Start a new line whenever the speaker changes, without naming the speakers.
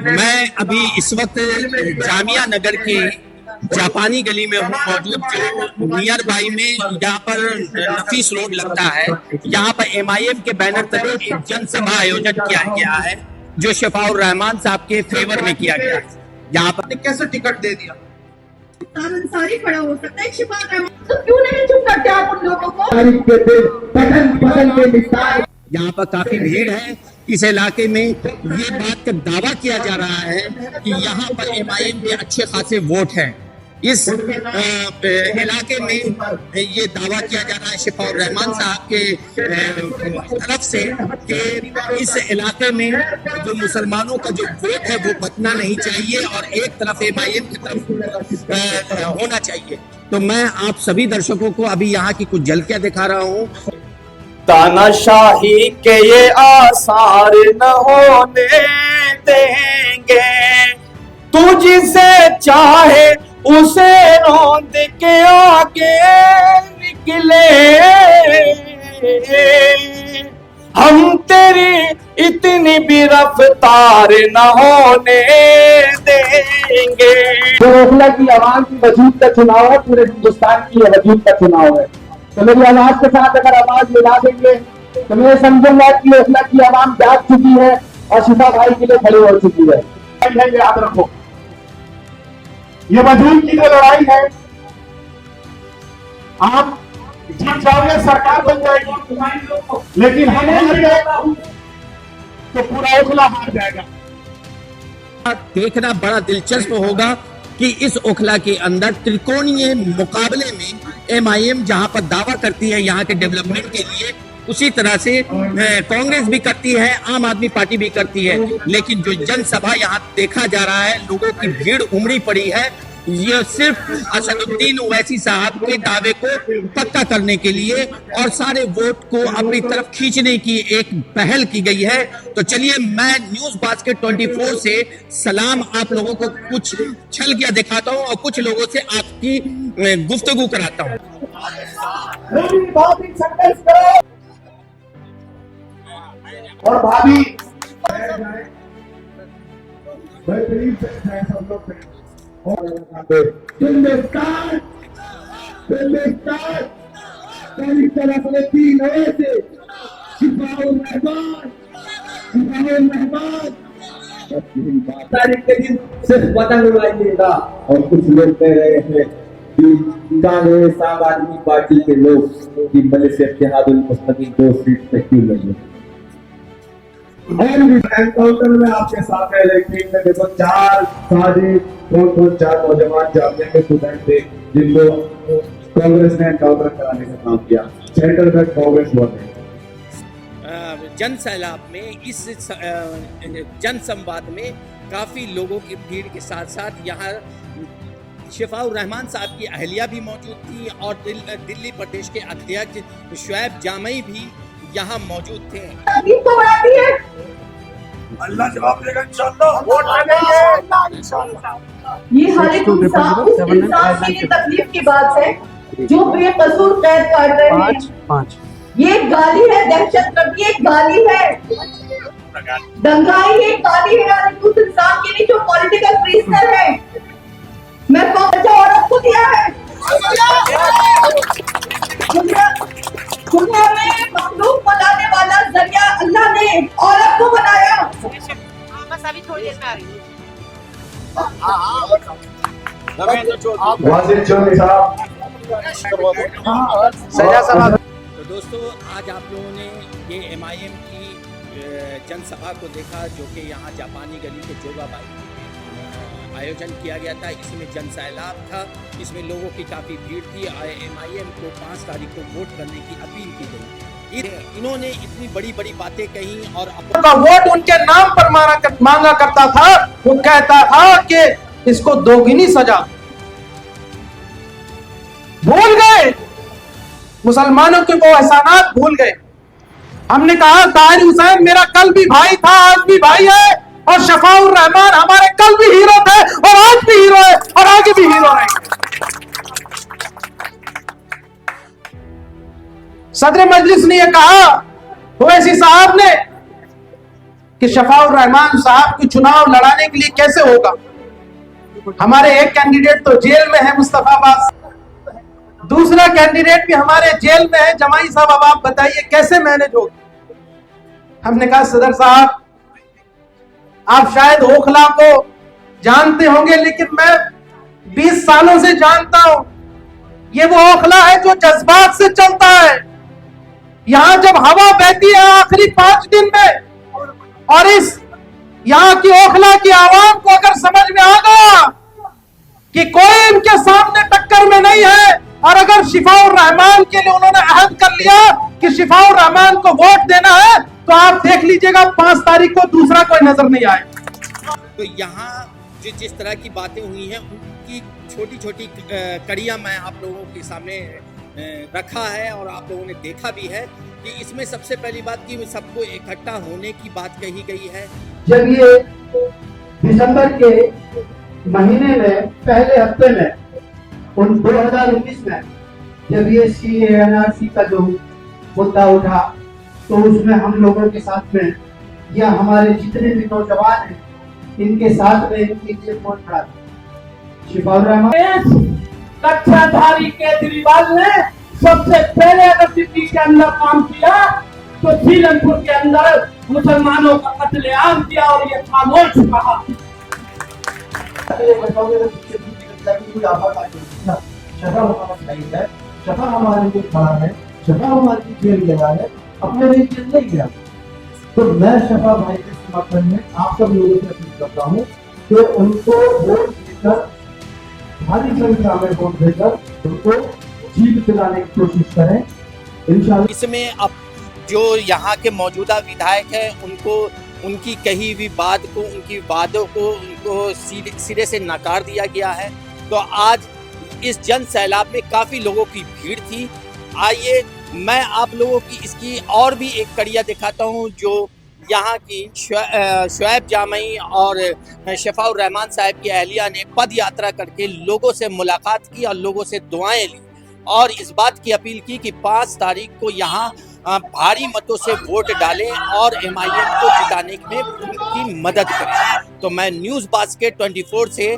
मैं अभी इस वक्त जामिया नगर के जापानी गली में हूँ मौजूद, जो नियर बाई में यहाँ पर नफीस रोड लगता है। यहाँ पर MIM के बैनर तले एक जनसभा आयोजन किया गया है, जो शफाउर रहमान साहब के फेवर में किया गया है। यहाँ पर
कैसे टिकट दे दिया?
अंसारी खड़ा हो सकता है, शफाउर रहमान तो क्यों नहीं चुप करते आप उन लोगों को?
यहाँ पर काफी भीड़ है। इस इलाके में ये बात का दावा किया जा रहा है कि यहाँ पर MIM के अच्छे खासे वोट हैं। इस इलाके में ये दावा किया जा रहा है शफाउर रहमान साहब के तरफ से कि इस इलाके में जो मुसलमानों का जो वोट है वो बचना नहीं चाहिए और एक तरफ MIM की तरफ होना चाहिए। तो मैं आप सभी दर्शकों को अभी यहाँ की कुछ झलकियां दिखा रहा हूँ।
तानाशाही के ये आसार न होने देंगे, तू जिसे चाहे उसे रोंद के आगे निकले, हम तेरी इतनी भी रफ्तार न होने देंगे।
ओखला की आवाम की वजूद का चुनाव है, पूरे हिंदुस्तान की वजूद का चुनाव है। तो मेरी आवाज के साथ अगर आवाज मिला देंगे तो मैं समझूंगा कि ओखला की आवाम जाग चुकी है और शिफा भाई के लिए खड़ी हो चुकी है। याद रखो, ये वजूद की जो लड़ाई है, आप जीत जाओगे, सरकार बन जाएगी, लेकिन हमें तो पूरा ओखला हार जाएगा।
देखना बड़ा दिलचस्प होगा कि इस ओखला के अंदर त्रिकोणीय मुकाबले में MIM जहां पर दावा करती है यहाँ के डेवलपमेंट के लिए, उसी तरह से कांग्रेस भी करती है, आम आदमी पार्टी भी करती है। लेकिन जो जनसभा यहाँ देखा जा रहा है, लोगों की भीड़ उमड़ी पड़ी है, ये सिर्फ असदुद्दीन ओवैसी साहब के दावे को पक्का करने के लिए और सारे वोट को अपनी तरफ खींचने की एक पहल की गई है। तो चलिए मैं न्यूज बास्केट 24 से सलाम आप लोगों को कुछ झलकियां दिखाता हूं और कुछ लोगों से आपकी गुफ्तगू कराता हूं।
और भाभी
तारीख के दिन सिर्फ पतंग उड़ाइएगा। और कुछ लोग कह रहे हैं कि कांग्रेस आम आदमी पार्टी के लोग कि मजलिस इत्तेहादुल मुस्लिमीन 2 सीट पे क्यों लगे।
एनकाउंटर में आपके साथ है, लेकिन देखो 4 कौन 4 नौजवान जामिया के स्टूडेंट थे जिनको कांग्रेस ने एनकाउंटर कराने का काम किया। सेंटर में कांग्रेस बोले
जन सैलाब में, इस जन संवाद में काफी लोगों की भीड़ के साथ साथ यहाँ शफाउर रहमान साहब की अहलिया भी मौजूद थी और दिल्ली प्रदेश के अध्यक्ष शुएब जामई भी यहाँ मौजूद थे।
अल्लाह जवाब देगा इंशाअल्लाह, वोट आएंगे।
ये हर एक इंसान के लिए तकलीफ की बात है जो बेकसूर कैद कर रहे हैं। ये गाली है, दहशतगर्दी एक गाली है, दंगाई एक गाली है और उस इंसान के लिए जो पॉलिटिकल प्रिजनर है। मैं बच्चा औरत को दिया है, दुनिया में मखलूक बनाने वाला जरिया अल्लाह ने औरत को बनाया।
बस अभी थोड़ी देर में आ रही हूँ।
तो दोस्तों, आज आप लोगों ने ये MIM की जनसभा को देखा, जो कि यहाँ जापानी गली के जोगाबाई आयोजन किया गया था। इसमें जनसैलाब था, इसमें लोगों की काफ़ी भीड़ थी। MIM को 5 तारीख को वोट करने की अपील की गई। इन्होंने इतनी बड़ी बड़ी बातें कही और
का वोट उनके नाम पर मांगा करता था। वो कहता था कि इसको दोगुनी सजा। भूल गए मुसलमानों के वो एहसानात, भूल गए। हमने कहा ताहिर हुसैन मेरा कल भी भाई था, आज भी भाई है, और शफाउर रहमान हमारे कल भी हीरो थे और आज भी हीरो है और आगे भी हीरो रहेंगे। सदर मजलिस ने यह कहा, ओवैसी साहब ने, कि शफाउर रहमान साहब की चुनाव लड़ाने के लिए कैसे होगा। हमारे एक कैंडिडेट तो जेल में है, मुस्तफा अब्बास, दूसरा कैंडिडेट भी हमारे जेल में है, जमाई साहब। अब आप बताइए कैसे मैनेज होगा। हमने कहा सदर साहब, आप शायद ओखला को जानते होंगे, लेकिन मैं 20 सालों से जानता हूं। ये वो ओखला है जो जज्बात से चलता है। यहां जब हवा बहती है आखिरी 5 दिन में, और इस यहां की ओखला की आवाम को अगर समझ में आ गया कि कोई इनके सामने टक्कर में नहीं है, और अगर शिफाउर रहमान के लिए उन्होंने अहद कर लिया कि शिफाउर रहमान को वोट देना है, तो आप देख लीजिएगा 5 तारीख को दूसरा कोई नजर नहीं आएगा।
तो यहाँ जो जिस तरह की बातें हुई हैं उनकी छोटी छोटी कड़ियाँ मैं आप लोगों के सामने रखा है, और आप लोगों ने देखा भी है कि इसमें सबसे पहली बात कि सबको इकट्ठा होने की बात कही गई है।
जब ये दिसंबर के महीने में पहले हफ्ते में 2019 में जब ये CANRC का जो मुद्दा उठा, तो उसमें हम लोगों के साथ में या हमारे जितने भी नौजवान हैं इनके साथ में इनसे फोन खड़ा था। शिफाउर रहमान
कक्षाधारी केजरीवाल ने सबसे पहले अगर दिल्ली के अंदर काम किया तो सीलमपुर के अंदर मुसलमानों का कत्लेआम किया, और ये खामोश रहा।
शफा हमारे लिए खड़ा है, शफा हमारी जेल गया है, अपने लिए जेल नहीं गया। तो मैं शफा भाई के समर्थन में आप सब लोगों से अपील करता हूँ कि उनको वोट देकर, भारी संख्या में वोट देकर उनको जीत दिलाने की कोशिश करें इंशाल्लाह।
इसमें अब जो यहाँ के मौजूदा विधायक हैं उनको उनकी कही हुई बात को, उनकी वादों को उनको सिरे से नकार दिया गया है। तो आज इस जन सैलाब में काफ़ी लोगों की भीड़ थी। आइए मैं आप लोगों की इसकी और भी एक कड़िया दिखाता हूँ, जो यहाँ की शुएब जामई और शफाउर रहमान साहब की अहलिया ने पद यात्रा करके लोगों से मुलाकात की और लोगों से दुआएं ली, और इस बात की अपील की कि 5 तारीख को यहाँ भारी मतों से वोट डालें और MIM को जिताने में उनकी मदद करें। तो मैं न्यूज़ बास्केट 24 से